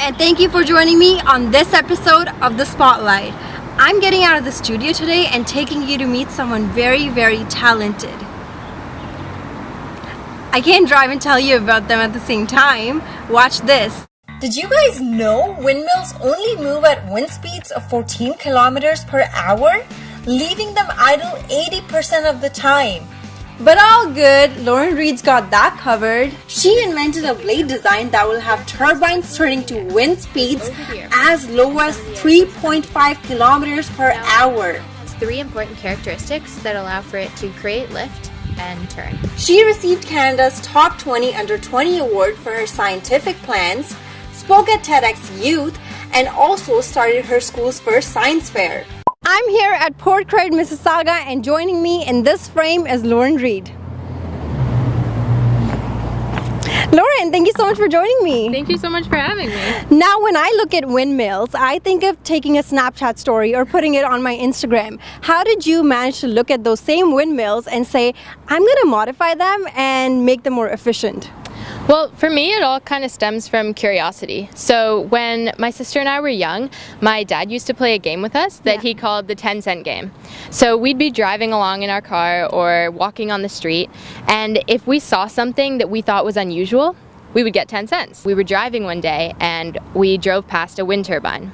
and thank you for joining me on this episode of The Spotlight. I'm getting out of the studio today and taking you to meet someone very, very talented. I can't drive and tell you about them at the same time. Watch this. Did you guys know windmills only move at wind speeds of 14 kilometers per hour, leaving them idle 80% of the time? But all good, Reid's got that covered. She invented a blade design that will have turbines turning to wind speeds as low as 3.5 kilometers per hour. It's 3 important characteristics that allow for it to create lift and turn. She received Canada's Top 20 Under 20 award for her scientific plans, spoke at TEDx Youth, and also started her school's first science fair. I'm here at Port Craig, Mississauga, and joining me in this frame is Reid. Lauren, thank you so much for joining me. Thank you so much for having me. Now, when I look at windmills, I think of taking a Snapchat story or putting it on my Instagram. How did you manage to look at those same windmills and say, I'm going to modify them and make them more efficient? Well, for me, it all kind of stems from curiosity. So when my sister and I were young, my dad used to play a game with us that he called the 10-cent game. So we'd be driving along in our car or walking on the street, and if we saw something that we thought was unusual, we would get 10 cents. We were driving one day and we drove past a wind turbine,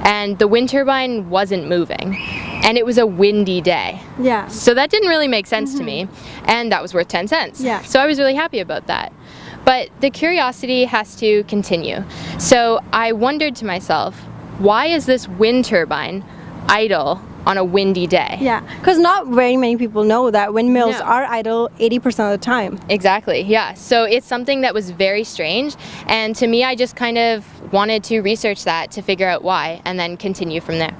and the wind turbine wasn't moving. And it was a windy day. Yeah. So that didn't really make sense to me, and that was worth 10 cents. Yeah. So I was really happy about that. But the curiosity has to continue. So I wondered to myself, why is this wind turbine idle on a windy day? Yeah, because not very many people know that windmills are idle 80% of the time. Exactly, yeah. So it's something that was very strange, and to me I just kind of wanted to research that to figure out why and then continue from there.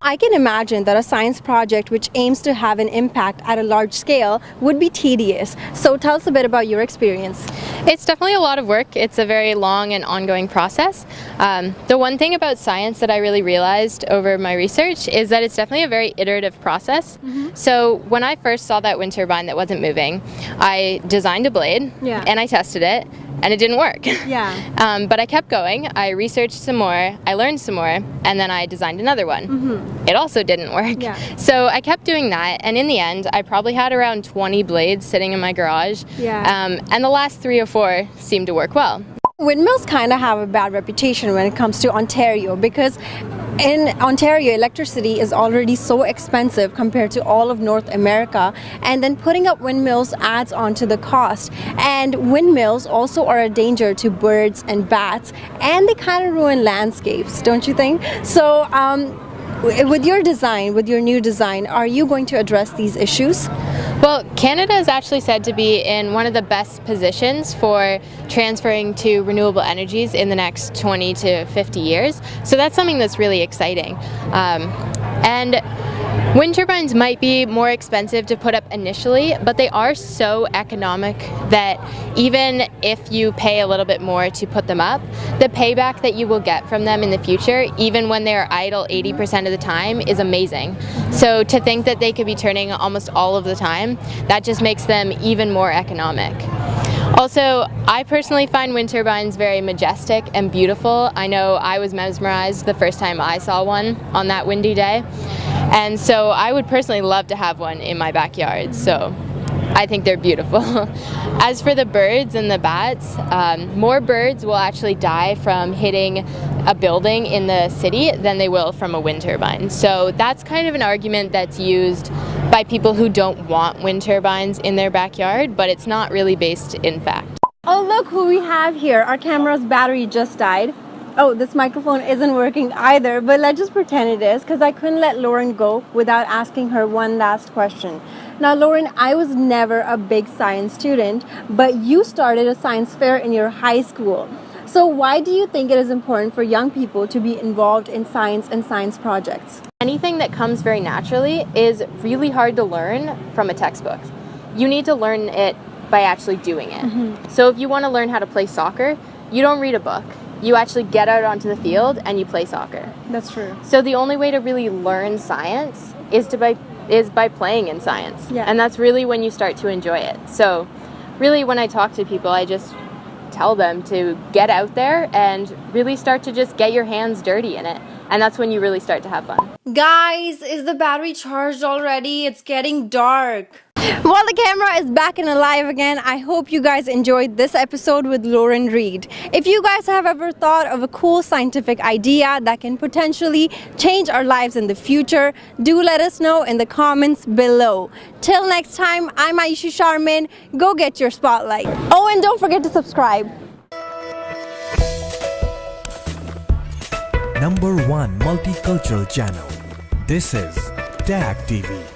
I can imagine that a science project which aims to have an impact at a large scale would be tedious. So tell us a bit about your experience. It's definitely a lot of work. It's a very long and ongoing process. The one thing about science that I really realized over my research is that it's definitely a very iterative process. So when I first saw that wind turbine that wasn't moving, I designed a blade and I tested it, and it didn't work. Yeah. But I kept going. I researched some more, I learned some more, and then I designed another one. It also didn't work. Yeah. So I kept doing that, and in the end I probably had around 20 blades sitting in my garage. And the last 3 or 4 seemed to work well. Windmills kind of have a bad reputation when it comes to Ontario, because in Ontario, electricity is already so expensive compared to all of North America, and then putting up windmills adds on to the cost. And windmills also are a danger to birds and bats, and they kind of ruin landscapes, don't you think? So with your design, with your new design, are you going to address these issues? Well, Canada is actually said to be in one of the best positions for transferring to renewable energies in the next 20 to 50 years. So that's something that's really exciting. And wind turbines might be more expensive to put up initially, but they are so economic that even if you pay a little bit more to put them up, the payback that you will get from them in the future, even when they're idle 80% of the time, is amazing. So to think that they could be turning almost all of the time, that just makes them even more economic. Also, I personally find wind turbines very majestic and beautiful. I know I was mesmerized the first time I saw one on that windy day. And so I would personally love to have one in my backyard. So I think they're beautiful. As for the birds and the bats, more birds will actually die from hitting a building in the city than they will from a wind turbine. So that's kind of an argument that's used by people who don't want wind turbines in their backyard, but it's not really based in fact. Oh, look who we have here. Our camera's battery just died. Oh, this microphone isn't working either, but let's just pretend it is, because I couldn't let Lauren go without asking her one last question. Now, Lauren, I was never a big science student, but you started a science fair in your high school. So why do you think it is important for young people to be involved in science and science projects? Anything that comes very naturally is really hard to learn from a textbook. You need to learn it by actually doing it. So if you want to learn how to play soccer, you don't read a book. You actually get out onto the field and you play soccer. That's true. So the only way to really learn science is by playing in science. Yeah. And that's really when you start to enjoy it. So really when I talk to people, I just tell them to get out there and really start to just get your hands dirty in it. And that's when you really start to have fun. Guys, is the battery charged already? It's getting dark. Well, the camera is back and alive again. I hope you guys enjoyed this episode with Lauren Reid. If you guys have ever thought of a cool scientific idea that can potentially change our lives in the future, do let us know in the comments below. Till next time, I'm Aisha Sharmin. Go get your spotlight. Oh, and don't forget to subscribe. #1 multicultural channel. This is TAG TV.